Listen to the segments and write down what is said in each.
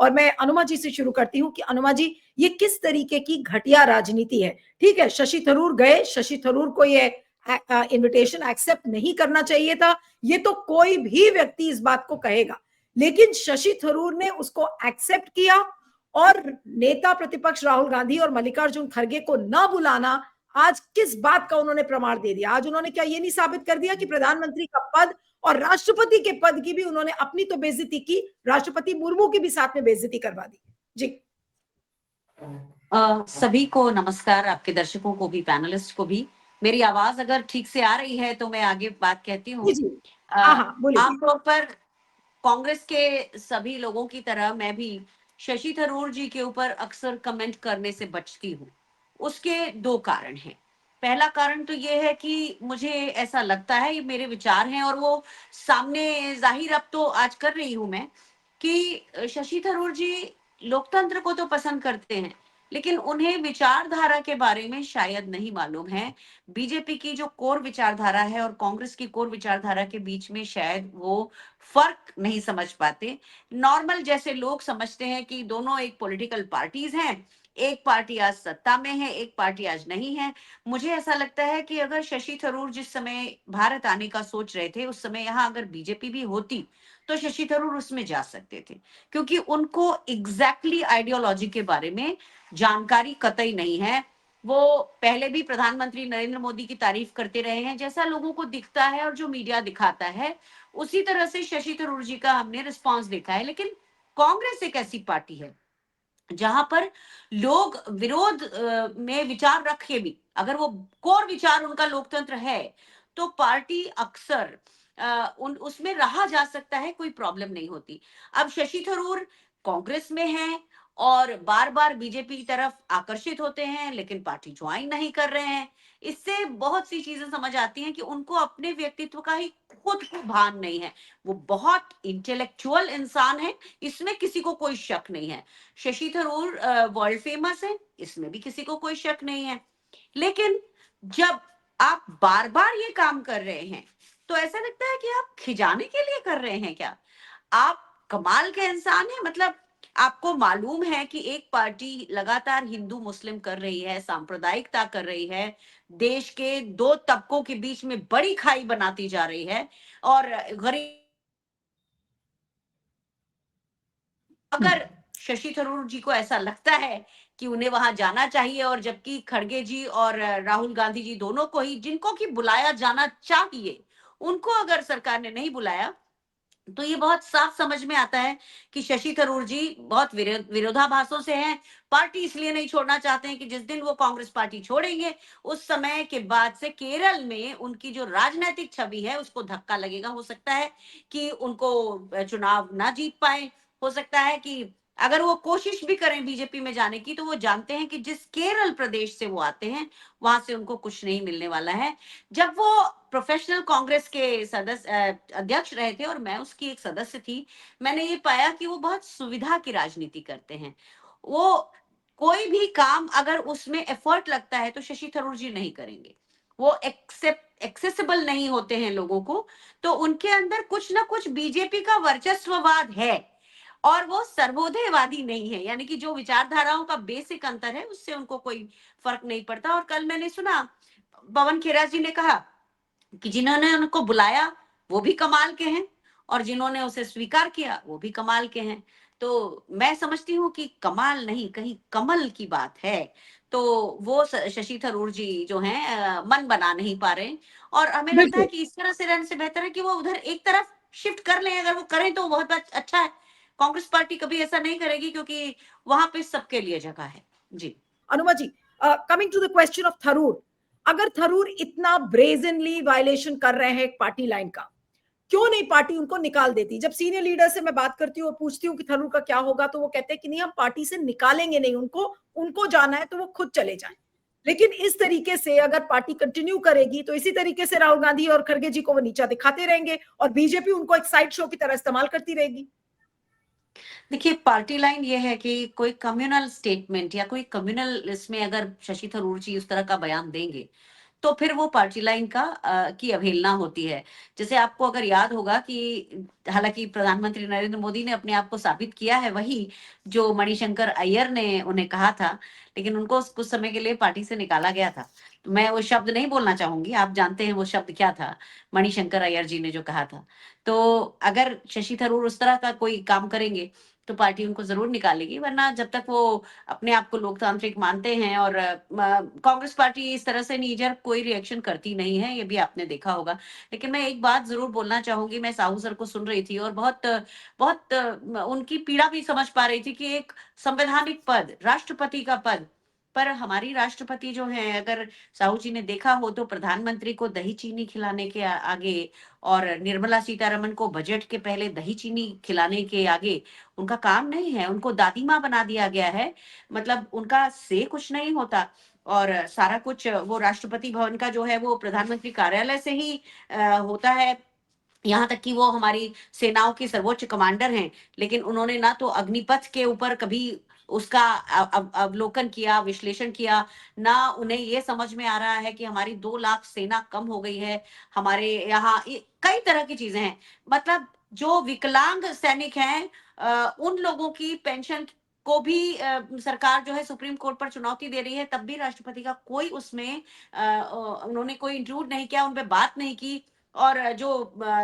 और मैं अनुमा जी से शुरू करती हूँ कि अनुमा जी, ये किस तरीके की घटिया राजनीति है? ठीक है, शशि थरूर गए, शशि थरूर को ये इनविटेशन एक्सेप्ट नहीं करना चाहिए था, ये तो कोई भी व्यक्ति इस बात को कहेगा, लेकिन शशि थरूर ने उसको एक्सेप्ट किया और नेता प्रतिपक्ष राहुल गांधी और मल्लिकार्जुन खड़गे को न बुलाना आज किस बात का उन्होंने प्रमाण दे दिया? आज उन्होंने क्या ये नहीं साबित कर दिया कि प्रधानमंत्री का पद और राष्ट्रपति के पद की भी उन्होंने अपनी तो बेइज्जती की, राष्ट्रपति मुर्मू की भी साथ में बेइज्जती करवा दी? जी। सभी को नमस्कार, आपके दर्शकों को भी, पैनलिस्ट को भी। मेरी आवाज अगर ठीक से आ रही है तो मैं आगे बात कहती हूँ। हाँ, बोलिए। आमतौर पर कांग्रेस के सभी लोगों की तरह मैं भी शशि थरूर जी के ऊपर अक्सर कमेंट करने से बचती हूँ। उसके दो कारण हैं। पहला कारण तो ये है कि मुझे ऐसा लगता है, ये मेरे विचार हैं और वो सामने जाहिर अब तो आज कर रही हूं मैं, कि शशि थरूर जी लोकतंत्र को तो पसंद करते हैं, लेकिन उन्हें विचारधारा के बारे में शायद नहीं मालूम है। बीजेपी की जो कोर विचारधारा है और कांग्रेस की कोर विचारधारा के बीच में शायद वो फर्क नहीं समझ पाते। नॉर्मल जैसे लोग समझते हैं कि दोनों एक पॉलिटिकल पार्टीज हैं, एक पार्टी आज सत्ता में है, एक पार्टी आज नहीं है। मुझे ऐसा लगता है कि अगर शशि थरूर जिस समय भारत आने का सोच रहे थे, उस समय यहाँ अगर बीजेपी भी होती तो शशि थरूर उसमें जा सकते थे, क्योंकि उनको एग्जैक्टली आइडियोलॉजी के बारे में जानकारी कतई नहीं है। वो पहले भी प्रधानमंत्री नरेंद्र मोदी की तारीफ करते रहे हैं, जैसा लोगों को दिखता है और जो मीडिया दिखाता है उसी तरह से शशि थरूर जी का हमने रिस्पांस देखा है। लेकिन कांग्रेस एक ऐसी पार्टी है जहां पर लोग विरोध में विचार रख के भी, अगर वो कोर विचार उनका लोकतंत्र है, तो पार्टी अक्सर उन उसमें रहा जा सकता है, कोई प्रॉब्लम नहीं होती। अब शशि थरूर कांग्रेस में हैं और बार बार बीजेपी की तरफ आकर्षित होते हैं, लेकिन पार्टी ज्वाइन नहीं कर रहे हैं। इससे बहुत सी चीजें समझ आती हैं कि उनको अपने व्यक्तित्व का ही खुद को भान नहीं है। वो बहुत इंटेलेक्चुअल इंसान है, इसमें किसी को कोई शक नहीं है। शशि थरूर वर्ल्ड फेमस है, इसमें भी किसी को कोई शक नहीं है। लेकिन जब आप बार बार ये काम कर रहे हैं तो ऐसा लगता है कि आप खिजाने के लिए कर रहे हैं क्या? आप कमाल के इंसान हैं। मतलब आपको मालूम है कि एक पार्टी लगातार हिंदू मुस्लिम कर रही है, सांप्रदायिकता कर रही है, देश के दो तबकों के बीच में बड़ी खाई बनाती जा रही है, और गरीब, अगर शशि थरूर जी को ऐसा लगता है कि उन्हें वहां जाना चाहिए, और जबकि खड़गे जी और राहुल गांधी जी दोनों को ही, जिनको कि बुलाया जाना चाहिए, उनको अगर सरकार ने नहीं बुलाया, तो ये बहुत साफ समझ में आता है कि शशि थरूर जी बहुत विरोधाभासों से हैं। पार्टी इसलिए नहीं छोड़ना चाहते हैं कि जिस दिन वो कांग्रेस पार्टी छोड़ेंगे, उस समय के बाद से केरल में उनकी जो राजनीतिक छवि है उसको धक्का लगेगा। हो सकता है कि उनको चुनाव ना जीत पाए, हो सकता है कि अगर वो कोशिश भी करें बीजेपी में जाने की, तो वो जानते हैं कि जिस केरल प्रदेश से वो आते हैं वहां से उनको कुछ नहीं मिलने वाला है। जब वो प्रोफेशनल कांग्रेस के सदस्य अध्यक्ष रहे थे और मैं उसकी एक सदस्य थी, मैंने ये पाया कि वो बहुत सुविधा की राजनीति करते हैं। वो कोई भी काम अगर उसमें एफर्ट लगता है तो शशि थरूर जी नहीं करेंगे। वो एक्सेसिबल नहीं होते हैं लोगों को, तो उनके अंदर कुछ ना कुछ बीजेपी का वर्चस्ववाद है, और वो सर्वोदयवादी नहीं है। यानी कि जो विचारधाराओं का बेसिक अंतर है उससे उनको कोई फर्क नहीं पड़ता। और कल मैंने सुना पवन खेरा जी ने कहा कि जिन्होंने उनको बुलाया वो भी कमाल के हैं, और जिन्होंने उसे स्वीकार किया वो भी कमाल के हैं। तो मैं समझती हूँ कि कमाल नहीं, कहीं कमल की बात है। तो वो शशि थरूर जी जो हैं मन बना नहीं पा रहे, और हमें लगता है बिल्कुल। कि इस तरह से रहने से बेहतर है कि वो उधर एक तरफ शिफ्ट कर लें। अगर वो करें तो बहुत अच्छा है। कांग्रेस पार्टी कभी ऐसा नहीं करेगी, क्योंकि वहां पे सबके लिए जगह है। जी Anuma ji, coming to the question of Tharoor, अगर थरूर इतना ब्रेजनली वायलेशन कर रहे हैं एक पार्टी लाइन का, क्यों नहीं पार्टी उनको निकाल देती? जब सीनियर लीडर से मैं बात करती हूँ और पूछती हूँ कि थरूर का क्या होगा, तो वो कहते हैं कि नहीं, हम पार्टी से निकालेंगे नहीं उनको, उनको जाना है तो वो खुद चले जाएं। लेकिन इस तरीके से अगर पार्टी कंटिन्यू करेगी तो इसी तरीके से राहुल गांधी और खड़गे जी को वो नीचा दिखाते रहेंगे और बीजेपी उनको एक साइड शो की तरह इस्तेमाल करती रहेगी। देखिए, पार्टी लाइन ये है कि कोई कम्युनल स्टेटमेंट या कोई कम्युनल इसमें अगर शशि थरूर जी उस तरह का बयान देंगे, तो फिर वो पार्टी लाइन का की अवहेलना होती है। जैसे आपको अगर याद होगा कि हालांकि प्रधानमंत्री नरेंद्र मोदी ने अपने आप को साबित किया है, वही जो मणिशंकर अय्यर ने उन्हें कहा था, लेकिन उनको कुछ समय के लिए पार्टी से निकाला गया था। तो मैं वो शब्द नहीं बोलना चाहूंगी, आप जानते हैं वो शब्द क्या था, मणिशंकर अय्यर जी ने जो कहा था। तो अगर शशि थरूर उस तरह का कोई काम करेंगे तो पार्टी उनको जरूर निकालेगी, वरना जब तक वो अपने आप को लोकतांत्रिक मानते हैं, और कांग्रेस पार्टी इस तरह से नीजर कोई रिएक्शन करती नहीं है, ये भी आपने देखा होगा। लेकिन मैं एक बात जरूर बोलना चाहूंगी, मैं साहू सर को सुन रही थी और बहुत बहुत उनकी पीड़ा भी समझ पा रही थी कि एक संवैधानिक पद, राष्ट्रपति का पद, पर हमारी राष्ट्रपति जो है, अगर साहू जी ने देखा हो तो प्रधानमंत्री को दही चीनी खिलाने के आगे, और निर्मला सीतारमन को बजट के पहले दही चीनी खिलाने के आगे उनका काम नहीं है। उनको दादी माँ बना दिया गया है, मतलब उनका से कुछ नहीं होता, और सारा कुछ वो राष्ट्रपति भवन का जो है वो प्रधानमंत्री कार्यालय से ही होता है। यहाँ तक कि वो हमारी सेनाओं की सर्वोच्च कमांडर हैं, लेकिन उन्होंने ना तो अग्निपथ के ऊपर कभी उसका अवलोकन किया, विश्लेषण किया, ना उन्हें ये समझ में आ रहा है कि हमारी 2 लाख सेना कम हो गई है, हमारे यहाँ कई तरह की चीजें हैं। मतलब जो विकलांग सैनिक हैं, उन लोगों की पेंशन को भी सरकार जो है सुप्रीम कोर्ट पर चुनौती दे रही है, तब भी राष्ट्रपति का कोई उसमें उन्होंने कोई इंक्लूड नहीं किया, उन पे बात नहीं की, और जो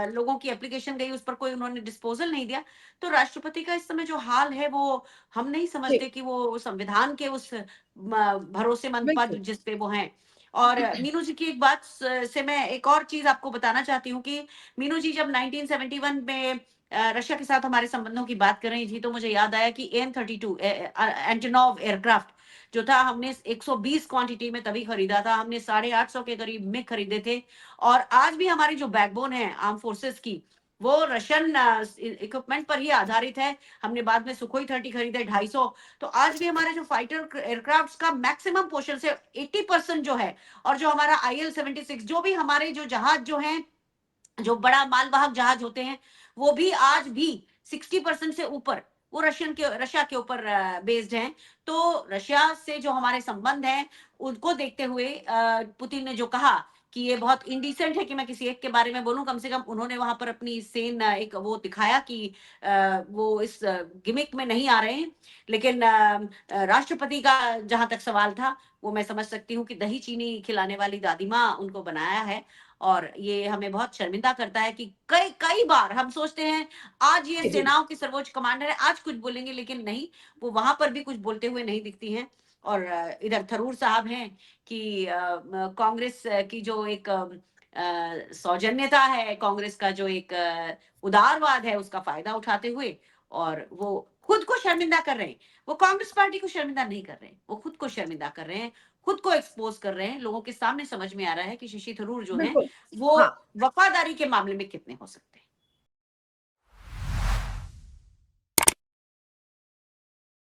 लोगों की एप्लीकेशन गई उस पर कोई उन्होंने डिस्पोजल नहीं दिया। तो राष्ट्रपति का इस समय जो हाल है वो हम नहीं जी, समझते कि वो संविधान के उस भरोसेमंद पद बिल्कुल। जिस पे वो हैं। और मीनू जी की एक बात से मैं एक और चीज आपको बताना चाहती हूँ कि मीनू जी जब 1971 में रशिया के साथ हमारे संबंधों की बात कर रही थी, तो मुझे याद आया कि AN-32 एंटोनोव एयरक्राफ्ट जो था, हमने 120 क्वांटिटी में तभी खरीदा था, हमने 850 के करीब में खरीदे थे। और आज भी हमारी जो बैकबोन है आर्म फोर्सेस की, वो रशियन इक्विपमेंट पर ही आधारित है। हमने बाद में सुखोई 30 खरीदे 250। तो आज भी हमारे जो फाइटर एयरक्राफ्ट का मैक्सिमम पोर्शन से 80% जो है, और जो हमारा IL-76, जो भी हमारे जो जहाज जो हैं, जो बड़ा मालवाहक जहाज होते हैं, वो भी आज भी 60% से ऊपर वो रशिया के ऊपर बेस्ड हैं। तो रशिया से जो हमारे संबंध हैं, उनको देखते हुए पुतिन ने जो कहा कि ये बहुत इंडिसेंट है कि मैं किसी एक के बारे में बोलूं, कम से कम उन्होंने वहां पर अपनी सेन एक वो दिखाया कि वो इस गिमिक में नहीं आ रहे हैं। लेकिन राष्ट्रपति का जहां तक सवाल था, वो मैं समझ सकती हूँ कि दही चीनी खिलाने वाली दादी माँ उनको बनाया है। और ये हमें बहुत शर्मिंदा करता है कि कई कई बार हम सोचते हैं आज ये जी, जी। सेनाओं की सर्वोच्च कमांडर है, आज कुछ बोलेंगे, लेकिन नहीं, वो वहां पर भी कुछ बोलते हुए नहीं दिखती हैं। और इधर थरूर साहब हैं कि कांग्रेस की जो एक सौजन्यता है, कांग्रेस का जो एक उदारवाद है, उसका फायदा उठाते हुए, और वो खुद को शर्मिंदा कर रहे हैं। वो कांग्रेस पार्टी को शर्मिंदा नहीं कर रहे हैं, वो खुद को शर्मिंदा कर रहे हैं, खुद को एक्सपोज कर रहे हैं। लोगों के सामने समझ में आ रहा है कि शशि थरूर जो हैं, बिल्कुल। वो हाँ। वफादारी के मामले में कितने हो सकते हैं।